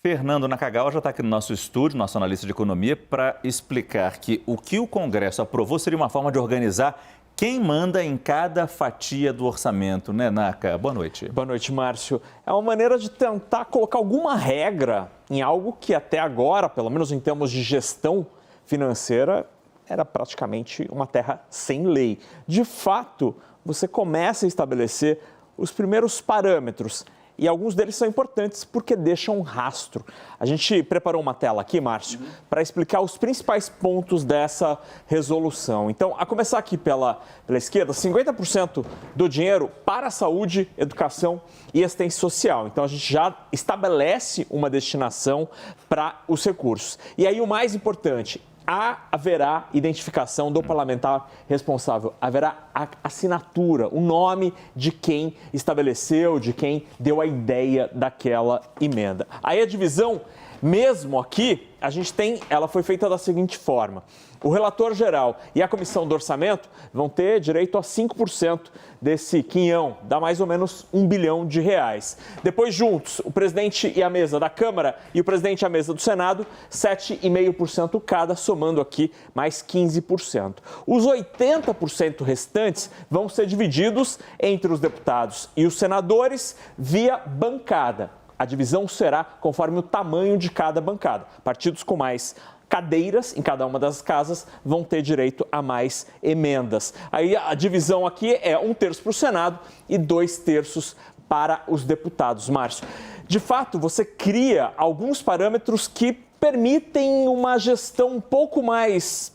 Fernando Nakagawa já está aqui no nosso estúdio, nosso analista de economia, para explicar que o Congresso aprovou seria uma forma de organizar quem manda em cada fatia do orçamento, né, Naka? Boa noite. Boa noite, Márcio. É uma maneira de tentar colocar alguma regra em algo que até agora, pelo menos em termos de gestão financeira, era praticamente uma terra sem lei. De fato, você começa a estabelecer os primeiros parâmetros. E alguns deles são importantes porque deixam um rastro. A gente preparou uma tela aqui, Márcio, para explicar os principais pontos dessa resolução. Então, a começar aqui pela esquerda, 50% do dinheiro para a saúde, educação e assistência social. Então, a gente já estabelece uma destinação para os recursos. E aí, o mais importante, haverá identificação do parlamentar responsável, haverá a assinatura, o nome de quem estabeleceu, de quem deu a ideia daquela emenda. Aí a divisão, mesmo aqui, ela foi feita da seguinte forma. O relator geral e a comissão do orçamento vão ter direito a 5% desse quinhão, dá mais ou menos R$1 bilhão. Depois, juntos, o presidente e a mesa da Câmara e o presidente e a mesa do Senado, 7,5% cada, somando aqui mais 15%. Os 80% restantes vão ser divididos entre os deputados e os senadores via bancada. A divisão será conforme o tamanho de cada bancada. Partidos com mais cadeiras em cada uma das casas vão ter direito a mais emendas. Aí a divisão aqui é 1/3 para o Senado e 2/3 para os deputados. Márcio, de fato, você cria alguns parâmetros que permitem uma gestão um pouco mais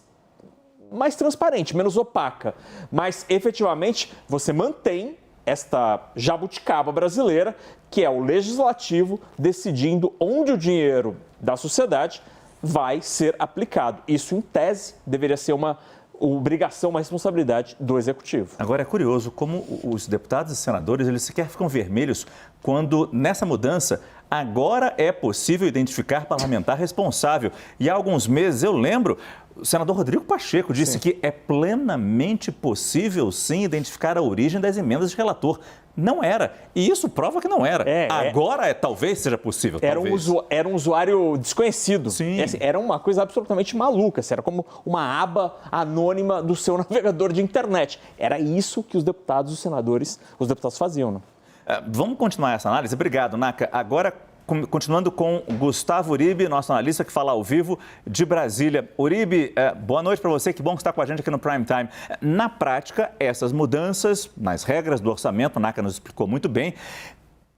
transparente, menos opaca. Mas, efetivamente, você mantém esta jabuticaba brasileira, que é o legislativo decidindo onde o dinheiro da sociedade vai ser aplicado. Isso, em tese, deveria ser uma obrigação, uma responsabilidade do Executivo. Agora, é curioso como os deputados e senadores, eles sequer ficam vermelhos quando, nessa mudança, agora é possível identificar parlamentar responsável. E há alguns meses, eu lembro, o senador Rodrigo Pacheco disse que é plenamente possível, sim, identificar a origem das emendas de relator. Não era. E isso prova que não era. Agora talvez seja possível. Era um usuário desconhecido. Sim. Era uma coisa absolutamente maluca. Era como uma aba anônima do seu navegador de internet. Era isso que os deputados e os senadores, os deputados faziam, né? Vamos continuar essa análise? Obrigado, Naka. Agora, continuando com Gustavo Uribe, nosso analista que fala ao vivo de Brasília. Uribe, boa noite para você, que bom que está com a gente aqui no Prime Time. Na prática, essas mudanças nas regras do orçamento, a Naka nos explicou muito bem,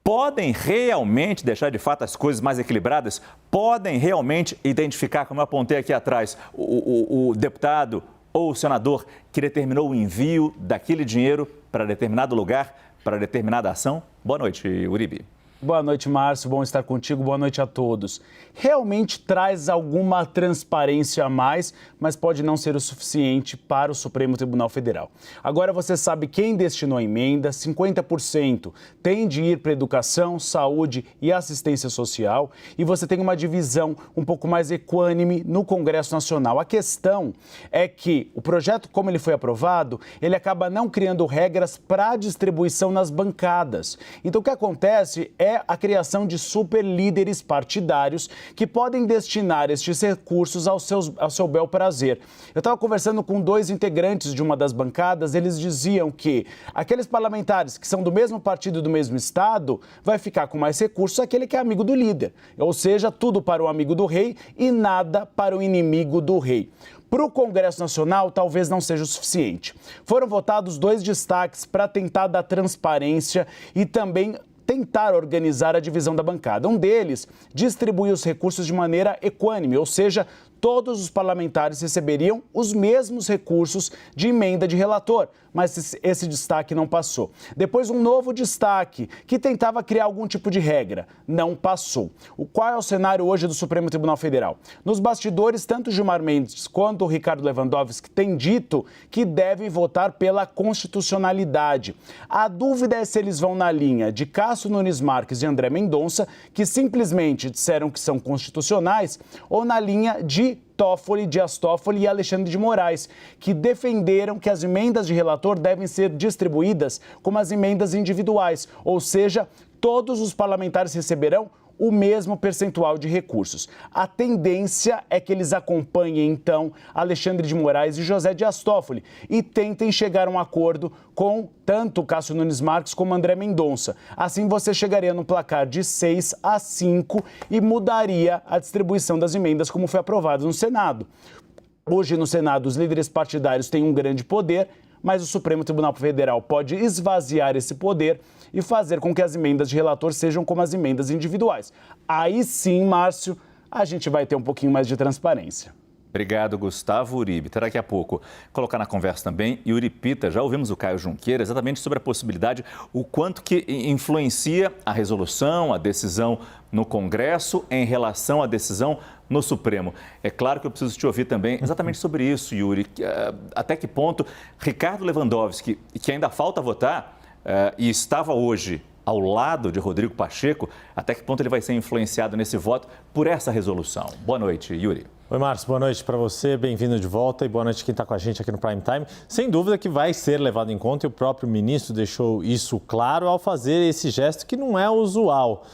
podem realmente deixar de fato as coisas mais equilibradas? Podem realmente identificar, como eu apontei aqui atrás, o deputado ou o senador que determinou o envio daquele dinheiro para determinado lugar, para determinada ação? Boa noite, Uribe. Boa noite, Márcio. Bom estar contigo. Boa noite a todos. Realmente traz alguma transparência a mais, mas pode não ser o suficiente para o Supremo Tribunal Federal. Agora você sabe quem destinou a emenda, 50% tem de ir para educação, saúde e assistência social, e você tem uma divisão um pouco mais equânime no Congresso Nacional. A questão é que o projeto, como ele foi aprovado, ele acaba não criando regras para a distribuição nas bancadas. Então o que acontece é a criação de super líderes partidários que podem destinar estes recursos ao seu bel prazer. Eu estava conversando com 2 integrantes de uma das bancadas, eles diziam que aqueles parlamentares que são do mesmo partido e do mesmo estado vai ficar com mais recursos aquele que é amigo do líder. Ou seja, tudo para o amigo do rei e nada para o inimigo do rei. Para o Congresso Nacional, talvez não seja o suficiente. Foram votados 2 destaques para tentar dar transparência e também tentar organizar a divisão da bancada. Um deles distribui os recursos de maneira equânime, ou seja, todos os parlamentares receberiam os mesmos recursos de emenda de relator, mas esse destaque não passou. Depois, um novo destaque que tentava criar algum tipo de regra, não passou. Qual é o cenário hoje do Supremo Tribunal Federal? Nos bastidores, tanto Gilmar Mendes quanto o Ricardo Lewandowski têm dito que devem votar pela constitucionalidade. A dúvida é se eles vão na linha de Cássio Nunes Marques e André Mendonça, que simplesmente disseram que são constitucionais, ou na linha de Dias Toffoli e Alexandre de Moraes, que defenderam que as emendas de relator devem ser distribuídas como as emendas individuais, ou seja, todos os parlamentares receberão o mesmo percentual de recursos. A tendência é que eles acompanhem, então, Alexandre de Moraes e José Dias Toffoli e tentem chegar a um acordo com tanto Cássio Nunes Marques como André Mendonça. Assim, você chegaria no placar de 6-5 e mudaria a distribuição das emendas como foi aprovado no Senado. Hoje, no Senado, os líderes partidários têm um grande poder, mas o Supremo Tribunal Federal pode esvaziar esse poder e fazer com que as emendas de relator sejam como as emendas individuais. Aí sim, Márcio, a gente vai ter um pouquinho mais de transparência. Obrigado, Gustavo Uribe. Até daqui a pouco colocar na conversa também Yuri Pita. Já ouvimos o Caio Junqueira exatamente sobre a possibilidade, o quanto que influencia a resolução, a decisão no Congresso em relação à decisão no Supremo. É claro que eu preciso te ouvir também exatamente sobre isso, Yuri. Até que ponto Ricardo Lewandowski, que ainda falta votar e estava hoje ao lado de Rodrigo Pacheco, até que ponto ele vai ser influenciado nesse voto por essa resolução? Boa noite, Yuri. Oi, Márcio, boa noite para você, bem-vindo de volta e boa noite quem está com a gente aqui no Prime Time. Sem dúvida que vai ser levado em conta e o próprio ministro deixou isso claro ao fazer esse gesto que não é usual.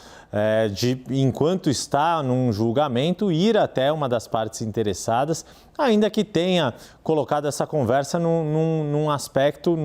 De, enquanto está num julgamento, ir até uma das partes interessadas, ainda que tenha colocado essa conversa num aspecto,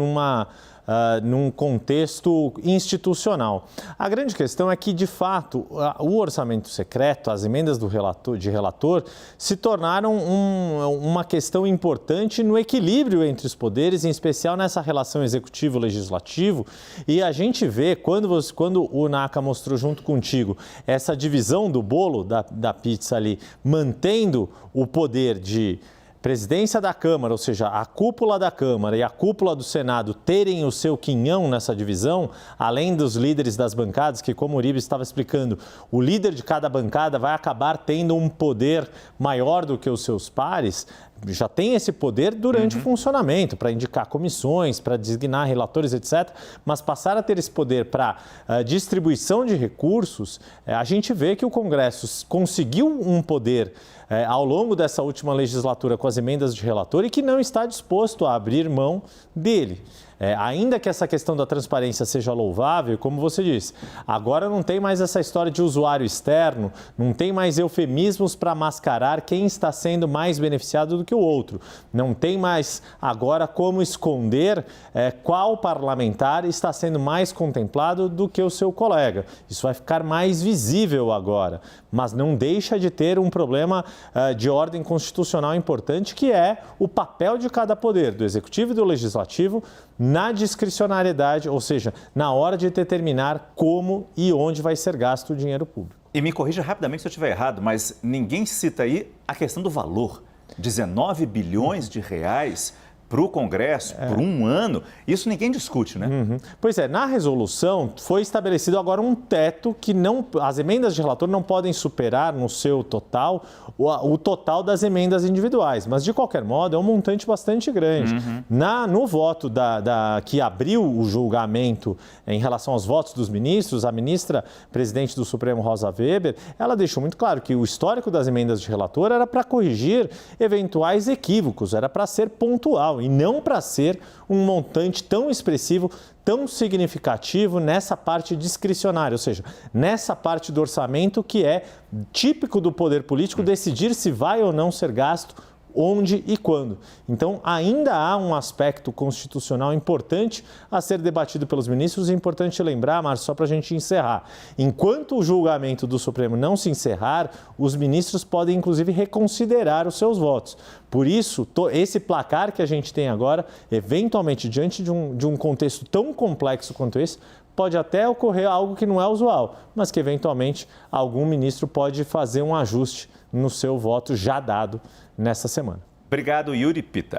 num contexto institucional. A grande questão é que, de fato, o orçamento secreto, as emendas de relator, se tornaram uma questão importante no equilíbrio entre os poderes, em especial nessa relação executivo-legislativo. E a gente vê, quando o NACA mostrou junto contigo essa divisão do bolo da pizza ali, mantendo o poder de presidência da Câmara, ou seja, a cúpula da Câmara e a cúpula do Senado terem o seu quinhão nessa divisão, além dos líderes das bancadas, que, como o Uribe estava explicando, o líder de cada bancada vai acabar tendo um poder maior do que os seus pares, já tem esse poder durante o funcionamento, para indicar comissões, para designar relatores, etc. Mas passar a ter esse poder para distribuição de recursos, a gente vê que o Congresso conseguiu um poder ao longo dessa última legislatura com as emendas de relator e que não está disposto a abrir mão dele. Ainda que essa questão da transparência seja louvável, como você disse, agora não tem mais essa história de usuário externo, não tem mais eufemismos para mascarar quem está sendo mais beneficiado do que o outro. Não tem mais agora como esconder qual parlamentar está sendo mais contemplado do que o seu colega. Isso vai ficar mais visível agora, mas não deixa de ter um problema de ordem constitucional importante, que é o papel de cada poder, do executivo e do legislativo, na discricionariedade, ou seja, na hora de determinar como e onde vai ser gasto o dinheiro público. E me corrija rapidamente se eu estiver errado, mas ninguém cita aí a questão do valor. 19 bilhões de reais para o Congresso, por um ano, isso ninguém discute, né? Pois é, na resolução foi estabelecido agora um teto que as emendas de relator não podem superar no seu total o total das emendas individuais, mas de qualquer modo é um montante bastante grande. No voto que abriu o julgamento em relação aos votos dos ministros, a ministra presidente do Supremo, Rosa Weber, ela deixou muito claro que o histórico das emendas de relator era para corrigir eventuais equívocos, era para ser pontual e não para ser um montante tão expressivo, tão significativo nessa parte discricionária, ou seja, nessa parte do orçamento que é típico do poder político decidir se vai ou não ser gasto, onde e quando. Então, ainda há um aspecto constitucional importante a ser debatido pelos ministros. É importante lembrar, Márcio, só para a gente encerrar. Enquanto o julgamento do Supremo não se encerrar, os ministros podem, inclusive, reconsiderar os seus votos. Por isso, esse placar que a gente tem agora, eventualmente, diante de um contexto tão complexo quanto esse, pode até ocorrer algo que não é usual, mas que, eventualmente, algum ministro pode fazer um ajuste no seu voto já dado nessa semana. Obrigado, Yuri Pita.